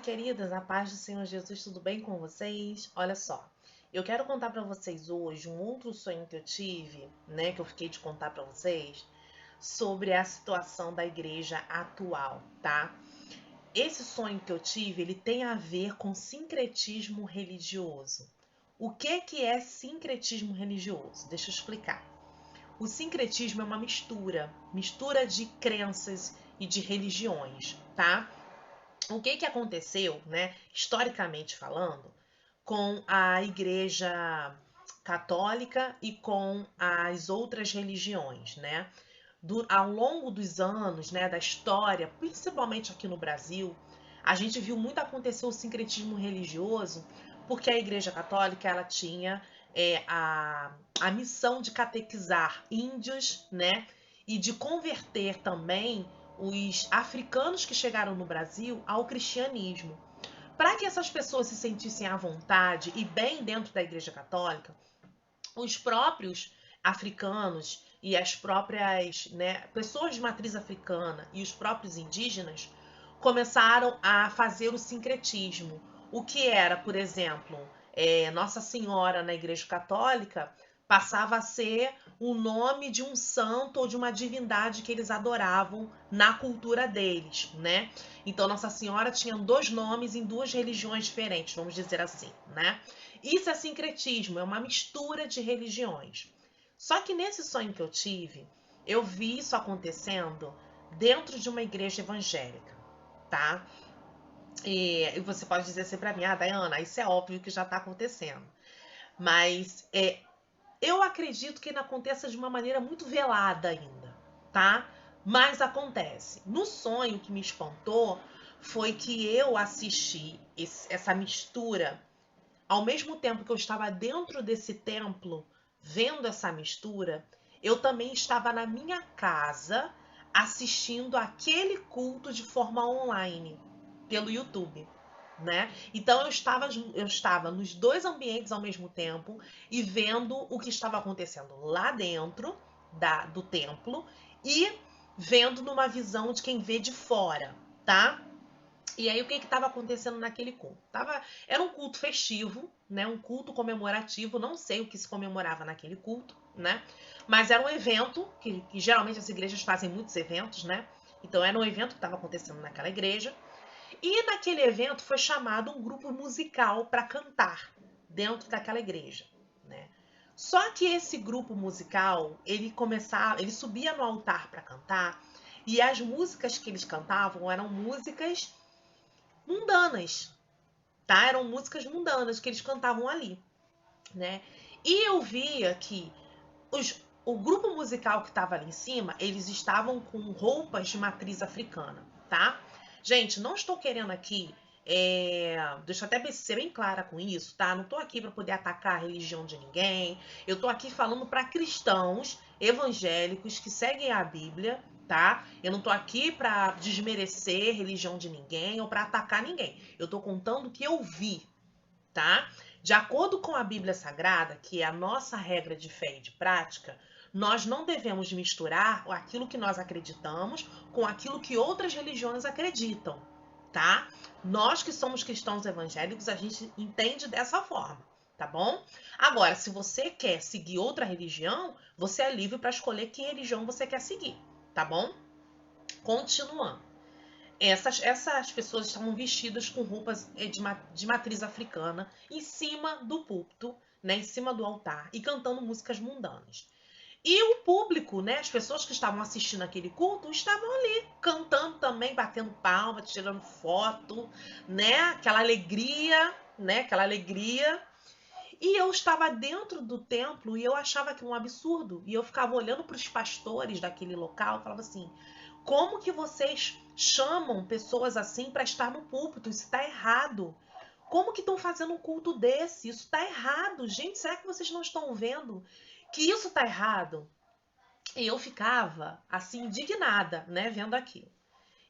queridas, a paz do Senhor Jesus, tudo bem com vocês? Olha só, eu quero contar para vocês hoje um outro sonho que eu tive, né, que eu fiquei de contar para vocês, sobre a situação da igreja atual, tá? Esse sonho que eu tive, ele tem a ver com sincretismo religioso. O que é sincretismo religioso? Deixa eu explicar. O sincretismo é uma mistura de crenças e de religiões, tá? O que aconteceu, né, historicamente falando, com a Igreja Católica e com as outras religiões, né? Ao longo dos anos, né, da história, principalmente aqui no Brasil, a gente viu muito acontecer o sincretismo religioso, porque a Igreja Católica ela tinha a missão de catequizar índios, né, e de converter também os africanos que chegaram no Brasil ao cristianismo. Para que essas pessoas se sentissem à vontade e bem dentro da Igreja Católica, os próprios africanos e as próprias, né, pessoas de matriz africana e os próprios indígenas começaram a fazer o sincretismo. O que era, por exemplo, Nossa Senhora na Igreja Católica passava a ser o nome de um santo ou de uma divindade que eles adoravam na cultura deles, né? Então Nossa Senhora tinha dois nomes em duas religiões diferentes, vamos dizer assim, né? Isso é sincretismo, é uma mistura de religiões. Só que nesse sonho que eu tive, eu vi isso acontecendo dentro de uma igreja evangélica, tá? E você pode dizer assim para mim, Dayana, isso é óbvio que já está acontecendo. Mas eu acredito que ele aconteça de uma maneira muito velada ainda, tá? Mas acontece. No sonho que me espantou foi que eu assisti essa mistura ao mesmo tempo que eu estava dentro desse templo, vendo essa mistura, eu também estava na minha casa assistindo aquele culto de forma online, pelo YouTube, né? Então eu estava nos dois ambientes ao mesmo tempo e vendo o que estava acontecendo lá dentro do templo e vendo numa visão de quem vê de fora, tá? E aí o que estava acontecendo naquele culto? Era um culto festivo, né? Um culto comemorativo, não sei o que se comemorava naquele culto, né? Mas era um evento, que geralmente as igrejas fazem muitos eventos, né? Então era um evento que estava acontecendo naquela igreja. E naquele evento foi chamado um grupo musical para cantar dentro daquela igreja, né? Só que esse grupo musical, ele subia no altar para cantar, e as músicas que eles cantavam eram músicas mundanas, tá? Eram músicas mundanas que eles cantavam ali, né? E eu via que o grupo musical que estava ali em cima, eles estavam com roupas de matriz africana, tá? Gente, não estou querendo aqui, deixa eu até ser bem clara com isso, tá? Não estou aqui para poder atacar a religião de ninguém. Eu estou aqui falando para cristãos evangélicos que seguem a Bíblia, tá? Eu não estou aqui para desmerecer a religião de ninguém ou para atacar ninguém. Eu estou contando o que eu vi, tá? De acordo com a Bíblia Sagrada, que é a nossa regra de fé e de prática, nós não devemos misturar aquilo que nós acreditamos com aquilo que outras religiões acreditam, tá? Nós que somos cristãos evangélicos, a gente entende dessa forma, tá bom? Agora, se você quer seguir outra religião, você é livre para escolher que religião você quer seguir, tá bom? Continuando. Essas pessoas estavam vestidas com roupas de matriz africana em cima do púlpito, né, em cima do altar, e cantando músicas mundanas. E o público, né, as pessoas que estavam assistindo aquele culto, estavam ali cantando também, batendo palma, tirando foto, né, aquela alegria, né, aquela alegria. E eu estava dentro do templo e eu achava que um absurdo. E eu ficava olhando para os pastores daquele local e falava assim: como que vocês chamam pessoas assim para estar no púlpito? Isso está errado. Como que estão fazendo um culto desse? Isso está errado. Gente, será que vocês não estão vendo que isso está errado? E eu ficava assim indignada, né, vendo aquilo.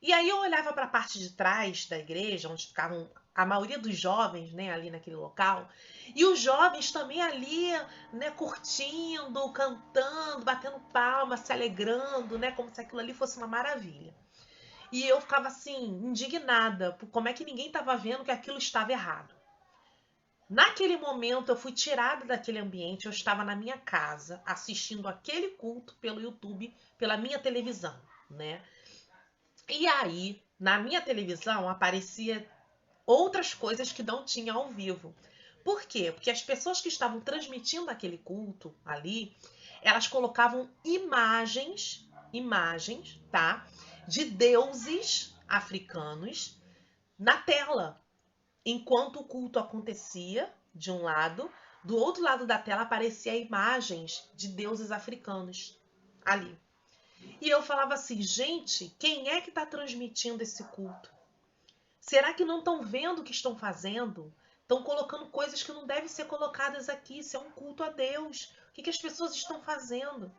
E aí eu olhava para a parte de trás da igreja, onde ficavam a maioria dos jovens, né, ali naquele local, e os jovens também ali, né, curtindo, cantando, batendo palmas, se alegrando, né, como se aquilo ali fosse uma maravilha. E eu ficava assim, indignada, por como é que ninguém estava vendo que aquilo estava errado. Naquele momento eu fui tirada daquele ambiente, eu estava na minha casa assistindo aquele culto pelo YouTube, pela minha televisão, né? E aí, na minha televisão aparecia outras coisas que não tinha ao vivo. Por quê? Porque as pessoas que estavam transmitindo aquele culto ali, elas colocavam imagens, tá? De deuses africanos na tela, enquanto o culto acontecia de um lado, do outro lado da tela aparecia imagens de deuses africanos ali. E eu falava assim, gente, quem é que está transmitindo esse culto? Será que não estão vendo o que estão fazendo? Estão colocando coisas que não devem ser colocadas aqui. Isso é um culto a Deus. O que as pessoas estão fazendo?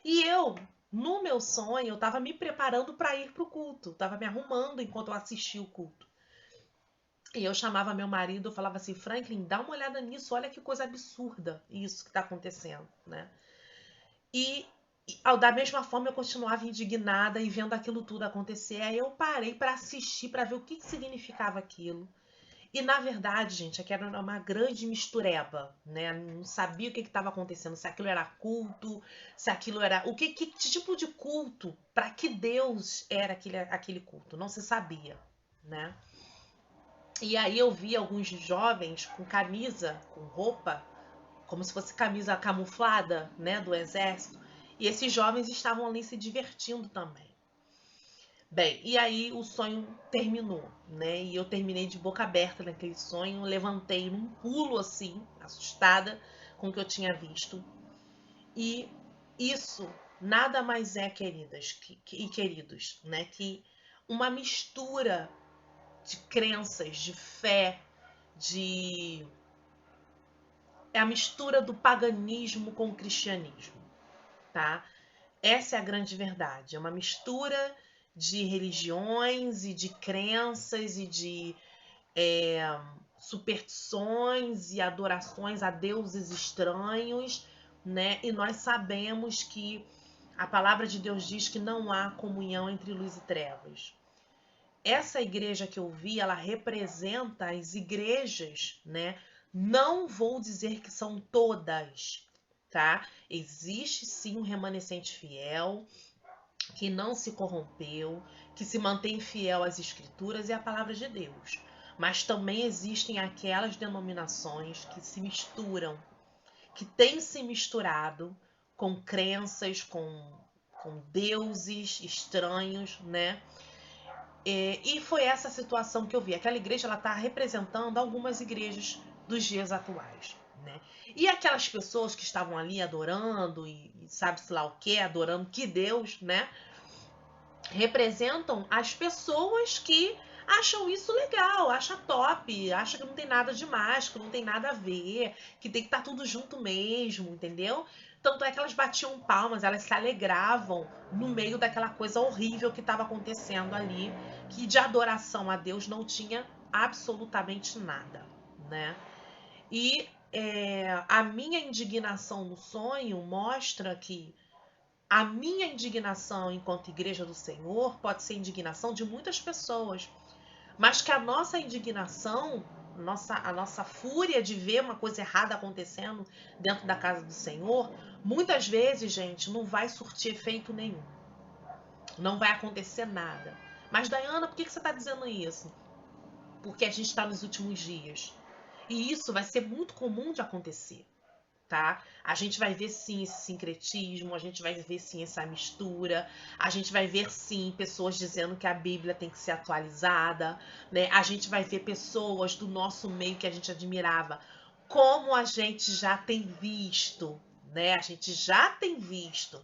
E eu, no meu sonho, eu estava me preparando para ir para o culto. Estava me arrumando enquanto eu assistia o culto. E eu chamava meu marido, eu falava assim, Franklin, dá uma olhada nisso, olha que coisa absurda isso que está acontecendo, né? E da mesma forma eu continuava indignada e vendo aquilo tudo acontecer. Aí eu parei para assistir, para ver o que significava aquilo. E na verdade, gente, aquilo era uma grande mistureba, né? Não sabia o que estava acontecendo, se aquilo era culto, se aquilo era. Que tipo de culto? Para que Deus era aquele culto? Não se sabia, né? E aí eu vi alguns jovens com camisa, com roupa, como se fosse camisa camuflada, né, do exército. E esses jovens estavam ali se divertindo também. Bem, e aí o sonho terminou, né? E eu terminei de boca aberta naquele sonho, levantei num pulo assim, assustada com o que eu tinha visto. E isso nada mais é, queridas e queridos, né, que uma mistura de crenças, de fé, de é a mistura do paganismo com o cristianismo, tá? Essa é a grande verdade. É uma mistura de religiões e de crenças e de é, superstições e adorações a deuses estranhos, né? E nós sabemos que a palavra de Deus diz que não há comunhão entre luz e trevas. Essa igreja que eu vi, ela representa as igrejas, né? Não vou dizer que são todas, tá? Existe sim um remanescente fiel, que não se corrompeu, que se mantém fiel às escrituras e à palavra de Deus. Mas também existem aquelas denominações que se misturam, que têm se misturado com crenças, com deuses estranhos, né? E foi essa situação que eu vi. Aquela igreja ela está representando algumas igrejas dos dias atuais, né? E aquelas pessoas que estavam ali adorando e sabe-se lá o que, adorando que Deus, né? Representam as pessoas que acham isso legal, acham top, acham que não tem nada demais, que não tem nada a ver, que tem que estar tudo junto mesmo, entendeu? Tanto é que elas batiam palmas, elas se alegravam no meio daquela coisa horrível que estava acontecendo ali, que de adoração a Deus não tinha absolutamente nada, né? E a minha indignação no sonho mostra que a minha indignação enquanto igreja do Senhor pode ser indignação de muitas pessoas, mas que a nossa indignação, a nossa fúria de ver uma coisa errada acontecendo dentro da casa do Senhor, muitas vezes, gente, não vai surtir efeito nenhum. Não vai acontecer nada. Mas, Dayana, por que você está dizendo isso? Porque a gente está nos últimos dias. E isso vai ser muito comum de acontecer. Tá? A gente vai ver sim esse sincretismo, a gente vai ver sim essa mistura, a gente vai ver sim pessoas dizendo que a Bíblia tem que ser atualizada, né? A gente vai ver pessoas do nosso meio que a gente admirava, como a gente já tem visto, né? A gente já tem visto,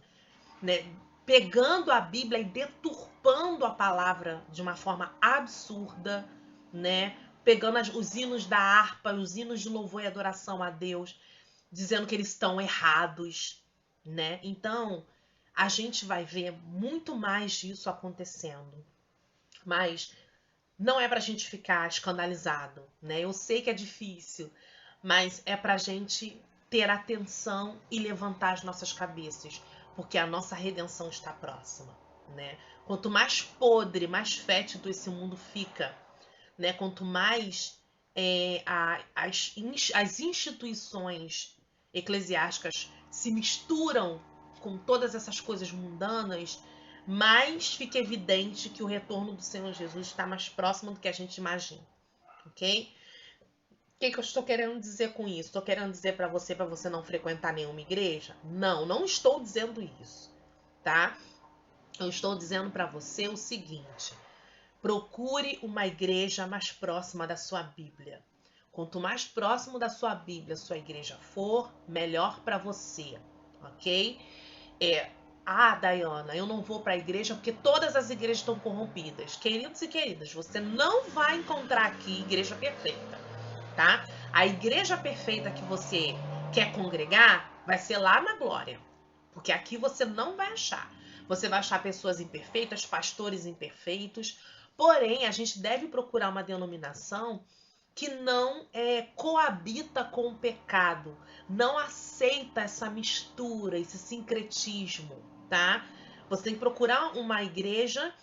né? Pegando a Bíblia e deturpando a palavra de uma forma absurda, né? Pegando os hinos da harpa, os hinos de louvor e adoração a Deus, dizendo que eles estão errados, né? Então, a gente vai ver muito mais disso acontecendo. Mas não é pra gente ficar escandalizado, né? Eu sei que é difícil, mas é pra gente ter atenção e levantar as nossas cabeças, porque a nossa redenção está próxima. né? Quanto mais podre, mais fétido esse mundo fica, né? Quanto mais as instituições eclesiásticas se misturam com todas essas coisas mundanas, mais fica evidente que o retorno do Senhor Jesus está mais próximo do que a gente imagina, ok? O que eu estou querendo dizer com isso? Estou querendo dizer para você não frequentar nenhuma igreja? Não, não estou dizendo isso, tá? Eu estou dizendo para você o seguinte: procure uma igreja mais próxima da sua Bíblia. Quanto mais próximo da sua Bíblia sua igreja for, melhor para você, ok? Dayana, eu não vou para a igreja porque todas as igrejas estão corrompidas. Queridos e queridas, você não vai encontrar aqui igreja perfeita, tá? A igreja perfeita que você quer congregar vai ser lá na glória, porque aqui você não vai achar. Você vai achar pessoas imperfeitas, pastores imperfeitos, porém a gente deve procurar uma denominação que não coabita com o pecado, não aceita essa mistura, esse sincretismo, tá? Você tem que procurar uma igreja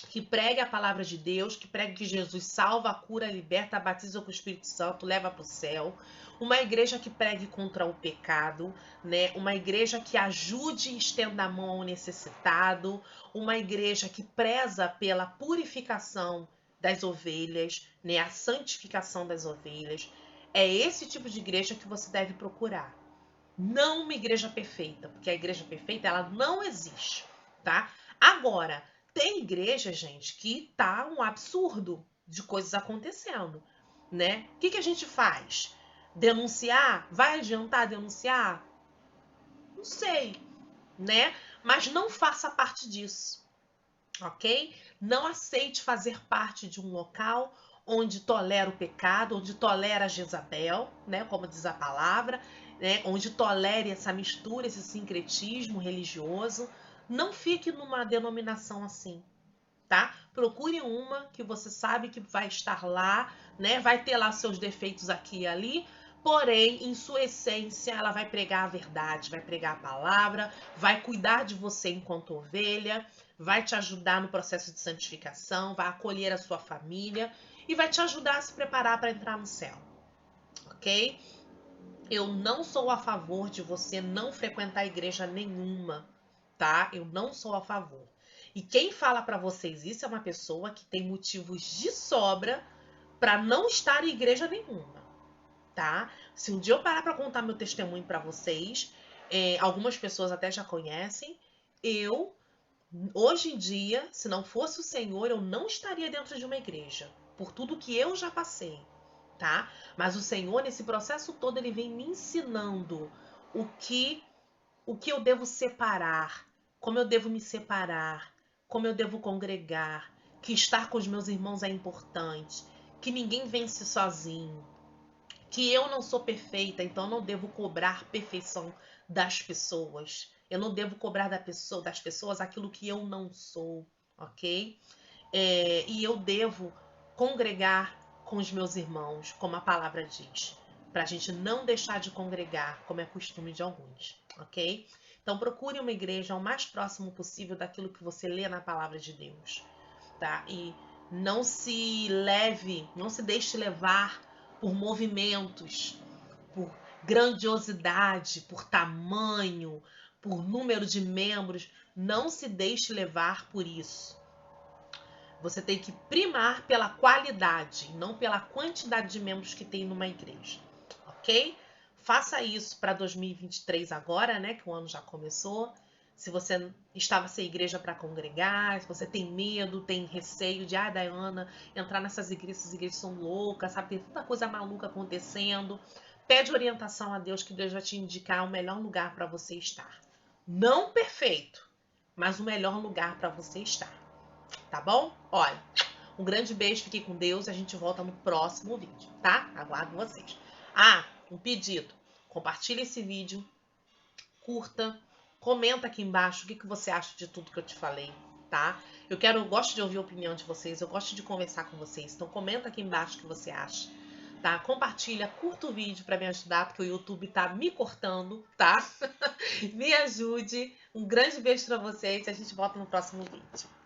que pregue a palavra de Deus, que pregue que Jesus salva, cura, liberta, batiza com o Espírito Santo, leva para o céu. Uma igreja que pregue contra o pecado, né? Uma igreja que ajude e estenda a mão ao necessitado. Uma igreja que preza pela purificação das ovelhas, né? A santificação das ovelhas. É esse tipo de igreja que você deve procurar. Não uma igreja perfeita, porque a igreja perfeita ela não existe, tá? Agora, tem igreja, gente, que tá um absurdo de coisas acontecendo, né? O que a gente faz? Denunciar? Vai adiantar denunciar? Não sei, né? Mas não faça parte disso, ok? Não aceite fazer parte de um local onde tolera o pecado, onde tolera a Jezabel, né? Como diz a palavra, né? Onde tolere essa mistura, esse sincretismo religioso. Não fique numa denominação assim, tá? Procure uma que você sabe que vai estar lá, né? Vai ter lá seus defeitos aqui e ali, porém, em sua essência, ela vai pregar a verdade, vai pregar a palavra, vai cuidar de você enquanto ovelha, vai te ajudar no processo de santificação, vai acolher a sua família e vai te ajudar a se preparar para entrar no céu, ok? Eu não sou a favor de você não frequentar igreja nenhuma, tá? Eu não sou a favor. E quem fala para vocês isso é uma pessoa que tem motivos de sobra para não estar em igreja nenhuma, tá? Se um dia eu parar para contar meu testemunho para vocês, algumas pessoas até já conhecem, eu, hoje em dia, se não fosse o Senhor, eu não estaria dentro de uma igreja, por tudo que eu já passei, tá? Mas o Senhor, nesse processo todo, ele vem me ensinando o que eu devo separar, como eu devo me separar, como eu devo congregar, que estar com os meus irmãos é importante, que ninguém vence sozinho, que eu não sou perfeita, então eu não devo cobrar perfeição das pessoas. Eu não devo cobrar das pessoas aquilo que eu não sou, ok? E eu devo congregar com os meus irmãos, como a palavra diz, para a gente não deixar de congregar, como é costume de alguns, ok? Então procure uma igreja o mais próximo possível daquilo que você lê na palavra de Deus, tá? E não se deixe levar por movimentos, por grandiosidade, por tamanho, por número de membros. Não se deixe levar por isso. Você tem que primar pela qualidade, não pela quantidade de membros que tem numa igreja, ok? Faça isso para 2023 agora, né? Que o ano já começou. Se você estava sem igreja para congregar, se você tem medo, tem receio de, Dayana, entrar nessas igrejas, essas igrejas são loucas, sabe? Tem tanta coisa maluca acontecendo. Pede orientação a Deus, que Deus vai te indicar o melhor lugar para você estar. Não perfeito, mas o melhor lugar para você estar. Tá bom? Olha, um grande beijo, fique com Deus e a gente volta no próximo vídeo, tá? Aguardo vocês. Um pedido. Compartilha esse vídeo, curta, comenta aqui embaixo o que você acha de tudo que eu te falei, tá? Eu gosto de ouvir a opinião de vocês, eu gosto de conversar com vocês, então comenta aqui embaixo o que você acha, tá? Compartilha, curta o vídeo para me ajudar, porque o YouTube tá me cortando, tá? Me ajude. Um grande beijo para vocês e a gente volta no próximo vídeo.